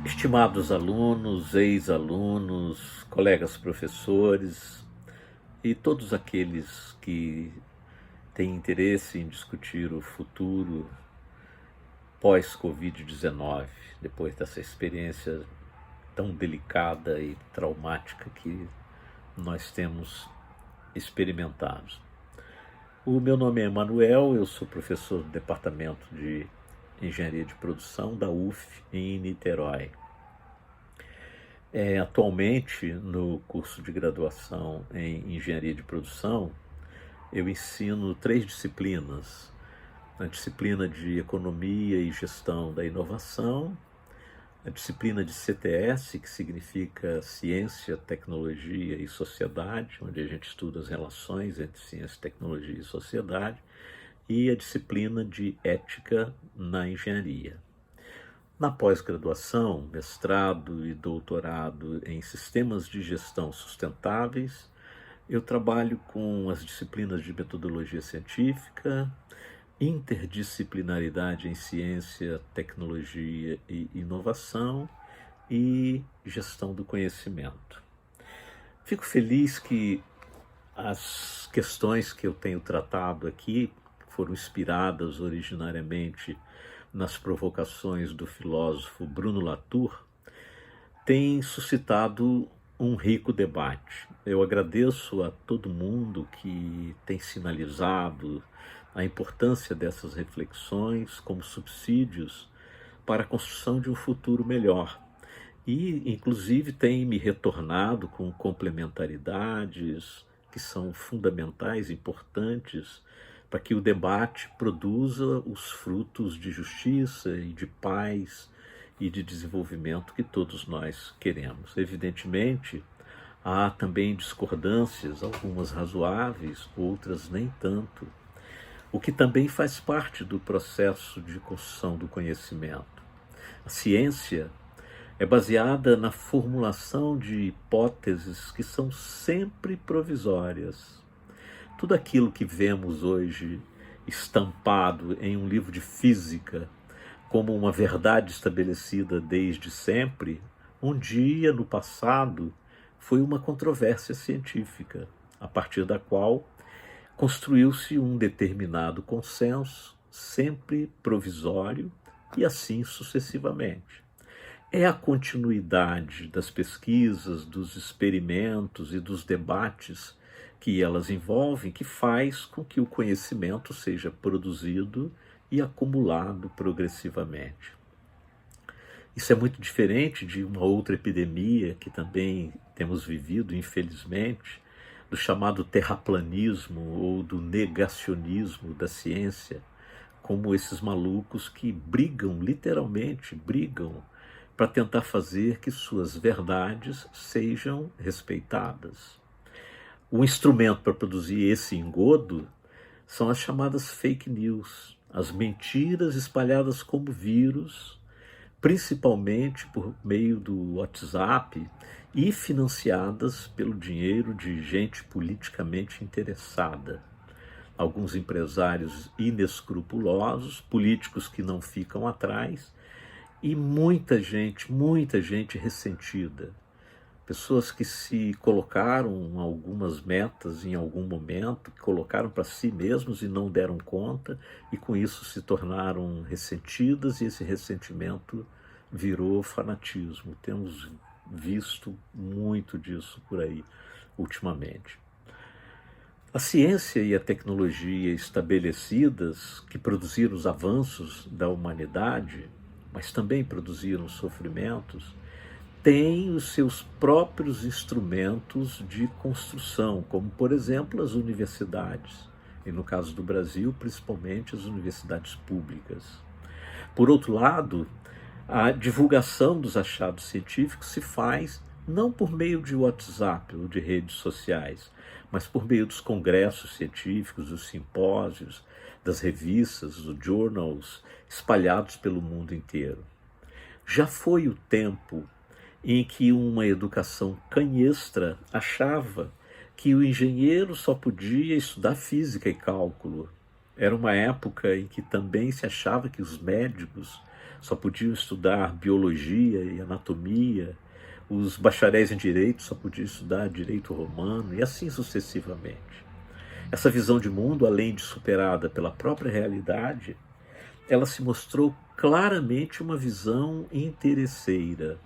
Estimados alunos, ex-alunos, colegas professores e todos aqueles que têm interesse em discutir o futuro pós-Covid-19, depois dessa experiência tão delicada e traumática que nós temos experimentado. O meu nome é Emanuel, eu sou professor do Departamento de Engenharia de Produção da UF em Niterói. Atualmente, no curso de graduação em Engenharia de Produção, eu ensino 3 disciplinas. A disciplina de Economia e Gestão da Inovação, a disciplina de CTS, que significa Ciência, Tecnologia e Sociedade, onde a gente estuda as relações entre ciência, tecnologia e sociedade, e a disciplina de Ética na Engenharia. Na pós-graduação, mestrado e doutorado em Sistemas de Gestão Sustentáveis, eu trabalho com as disciplinas de Metodologia Científica, Interdisciplinaridade em Ciência, Tecnologia e Inovação e Gestão do Conhecimento. Fico feliz que as questões que eu tenho tratado aqui foram inspiradas originariamente nas provocações do filósofo Bruno Latour, têm suscitado um rico debate. Eu agradeço a todo mundo que tem sinalizado a importância dessas reflexões como subsídios para a construção de um futuro melhor. E, inclusive, tem me retornado com complementaridades que são fundamentais, importantes, para que o debate produza os frutos de justiça e de paz e de desenvolvimento que todos nós queremos. Evidentemente, há também discordâncias, algumas razoáveis, outras nem tanto, o que também faz parte do processo de construção do conhecimento. A ciência é baseada na formulação de hipóteses que são sempre provisórias. Tudo aquilo que vemos hoje estampado em um livro de física como uma verdade estabelecida desde sempre, um dia no passado foi uma controvérsia científica, a partir da qual construiu-se um determinado consenso, sempre provisório, e assim sucessivamente. É a continuidade das pesquisas, dos experimentos e dos debates que elas envolvem que faz com que o conhecimento seja produzido e acumulado progressivamente. Isso é muito diferente de uma outra epidemia que também temos vivido, infelizmente, do chamado terraplanismo ou do negacionismo da ciência, como esses malucos que brigam, literalmente brigam, para tentar fazer que suas verdades sejam respeitadas. O instrumento para produzir esse engodo são as chamadas fake news, as mentiras espalhadas como vírus, principalmente por meio do WhatsApp e financiadas pelo dinheiro de gente politicamente interessada. Alguns empresários inescrupulosos, políticos que não ficam atrás e muita gente ressentida. Pessoas que se colocaram algumas metas em algum momento, que colocaram para si mesmos e não deram conta, e com isso se tornaram ressentidas, e esse ressentimento virou fanatismo. Temos visto muito disso por aí ultimamente. A ciência e a tecnologia estabelecidas, que produziram os avanços da humanidade, mas também produziram sofrimentos, têm os seus próprios instrumentos de construção, como, por exemplo, as universidades, e no caso do Brasil, principalmente as universidades públicas. Por outro lado, a divulgação dos achados científicos se faz não por meio de WhatsApp ou de redes sociais, mas por meio dos congressos científicos, dos simpósios, das revistas, dos journals espalhados pelo mundo inteiro. Já foi o tempo em que uma educação canhestra achava que o engenheiro só podia estudar física e cálculo. Era uma época em que também se achava que os médicos só podiam estudar biologia e anatomia, os bacharéis em direito só podiam estudar direito romano, e assim sucessivamente. Essa visão de mundo, além de superada pela própria realidade, ela se mostrou claramente uma visão interesseira.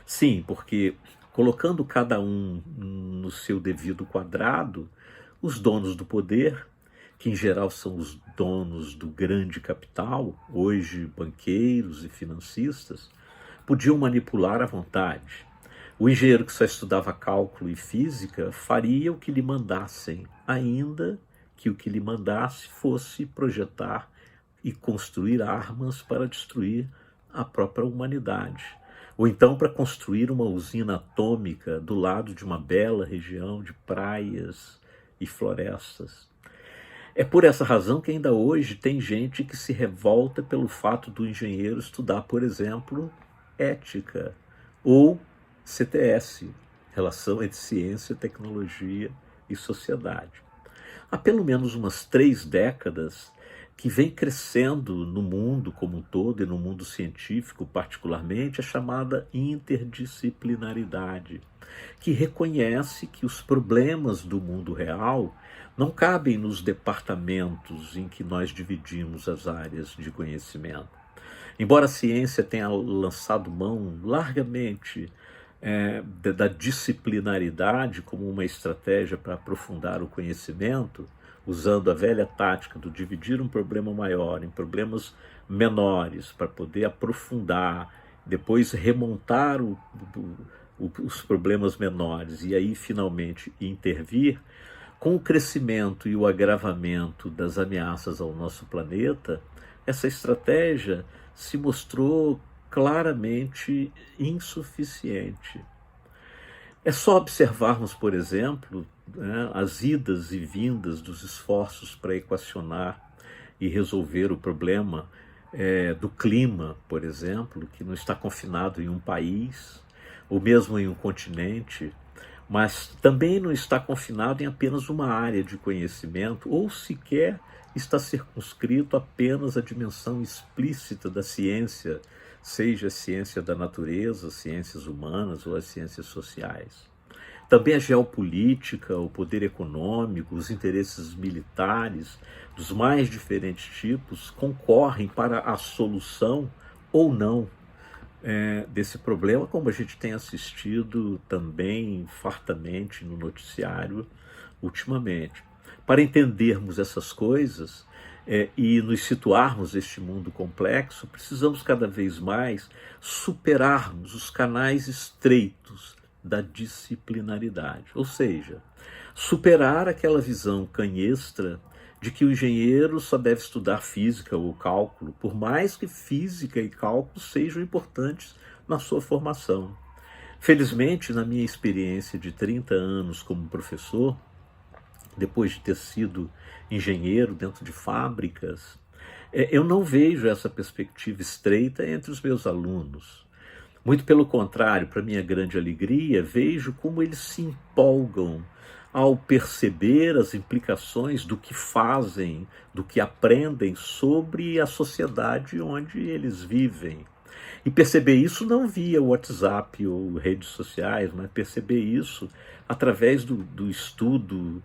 Sim, porque colocando cada um no seu devido quadrado, os donos do poder, que em geral são os donos do grande capital, hoje banqueiros e financistas, podiam manipular à vontade. O engenheiro que só estudava cálculo e física faria o que lhe mandassem, ainda que o que lhe mandasse fosse projetar e construir armas para destruir a própria humanidade. Ou então para construir uma usina atômica do lado de uma bela região de praias e florestas. É por essa razão que ainda hoje tem gente que se revolta pelo fato do engenheiro estudar, por exemplo, ética, ou CTS, Relação entre Ciência, Tecnologia e Sociedade. Há pelo menos umas 3 décadas que vem crescendo no mundo como um todo e no mundo científico particularmente a chamada interdisciplinaridade, que reconhece que os problemas do mundo real não cabem nos departamentos em que nós dividimos as áreas de conhecimento. Embora a ciência tenha lançado mão largamente da disciplinaridade como uma estratégia para aprofundar o conhecimento, usando a velha tática do dividir um problema maior em problemas menores para poder aprofundar, depois remontar os problemas menores e aí finalmente intervir, com o crescimento e o agravamento das ameaças ao nosso planeta, essa estratégia se mostrou claramente insuficiente. É só observarmos, por exemplo, as idas e vindas dos esforços para equacionar e resolver o problema do clima, por exemplo, que não está confinado em um país, ou mesmo em um continente, mas também não está confinado em apenas uma área de conhecimento, ou sequer está circunscrito apenas à dimensão explícita da ciência, seja a ciência da natureza, as ciências humanas ou as ciências sociais. Também a geopolítica, o poder econômico, os interesses militares dos mais diferentes tipos concorrem para a solução ou não desse problema, como a gente tem assistido também fartamente no noticiário ultimamente. Para entendermos essas coisas e nos situarmos neste mundo complexo, precisamos cada vez mais superarmos os canais estreitos da disciplinaridade, ou seja, superar aquela visão canhestra de que o engenheiro só deve estudar física ou cálculo, por mais que física e cálculo sejam importantes na sua formação. Felizmente, na minha experiência de 30 anos como professor, depois de ter sido engenheiro dentro de fábricas, eu não vejo essa perspectiva estreita entre os meus alunos. Muito pelo contrário, para minha grande alegria, vejo como eles se empolgam ao perceber as implicações do que fazem, do que aprendem sobre a sociedade onde eles vivem. E perceber isso não via WhatsApp ou redes sociais, mas perceber isso através do estudo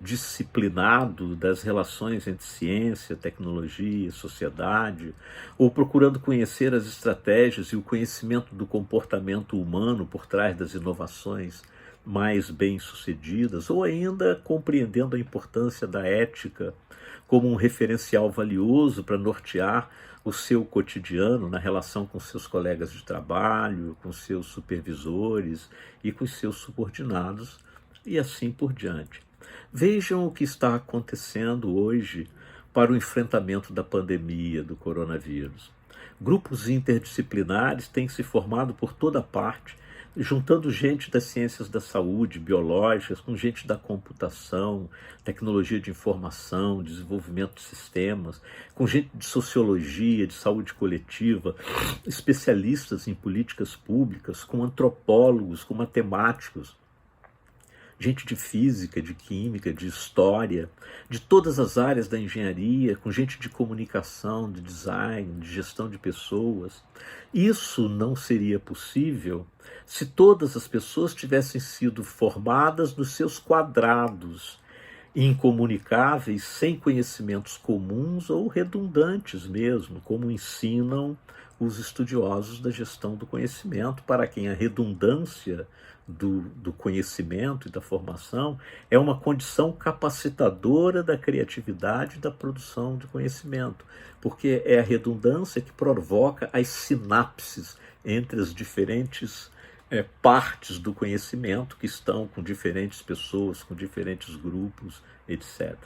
disciplinado das relações entre ciência, tecnologia, sociedade, ou procurando conhecer as estratégias e o conhecimento do comportamento humano por trás das inovações mais bem-sucedidas, ou ainda compreendendo a importância da ética como um referencial valioso para nortear o seu cotidiano na relação com seus colegas de trabalho, com seus supervisores e com seus subordinados, e assim por diante. Vejam o que está acontecendo hoje para o enfrentamento da pandemia do coronavírus. Grupos interdisciplinares têm se formado por toda parte, juntando gente das ciências da saúde, biológicas, com gente da computação, tecnologia de informação, desenvolvimento de sistemas, com gente de sociologia, de saúde coletiva, especialistas em políticas públicas, com antropólogos, com matemáticos. gente de física, de química, de história, de todas as áreas da engenharia, com gente de comunicação, de design, de gestão de pessoas. Isso não seria possível se todas as pessoas tivessem sido formadas nos seus quadrados, incomunicáveis, sem conhecimentos comuns ou redundantes mesmo, como ensinam os estudiosos da gestão do conhecimento, para quem a redundância do conhecimento e da formação é uma condição capacitadora da criatividade e da produção de conhecimento, porque é a redundância que provoca as sinapses entre as diferentes partes do conhecimento que estão com diferentes pessoas, com diferentes grupos, etc.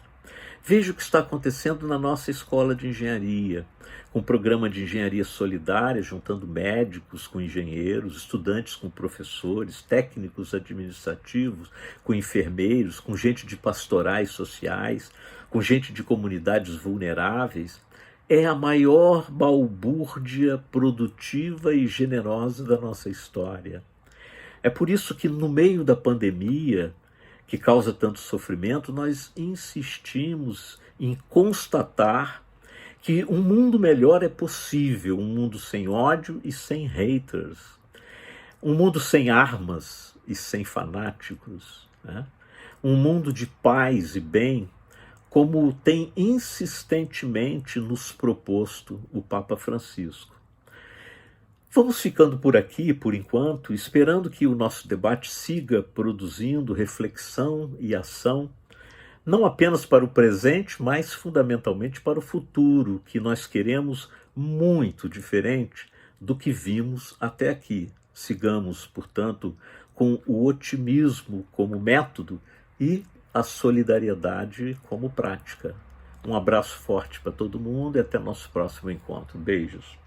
Veja o que está acontecendo na nossa escola de engenharia, com o programa de engenharia solidária, juntando médicos com engenheiros, estudantes com professores, técnicos administrativos com enfermeiros, com gente de pastorais sociais, com gente de comunidades vulneráveis. É a maior balbúrdia produtiva e generosa da nossa história. É por isso que, no meio da pandemia, que causa tanto sofrimento, nós insistimos em constatar que um mundo melhor é possível, um mundo sem ódio e sem haters, um mundo sem armas e sem fanáticos, né? Um mundo de paz e bem, como tem insistentemente nos proposto o Papa Francisco. Vamos ficando por aqui, por enquanto, esperando que o nosso debate siga produzindo reflexão e ação, não apenas para o presente, mas fundamentalmente para o futuro, que nós queremos muito diferente do que vimos até aqui. Sigamos, portanto, com o otimismo como método e a solidariedade como prática. Um abraço forte para todo mundo e até nosso próximo encontro. Beijos.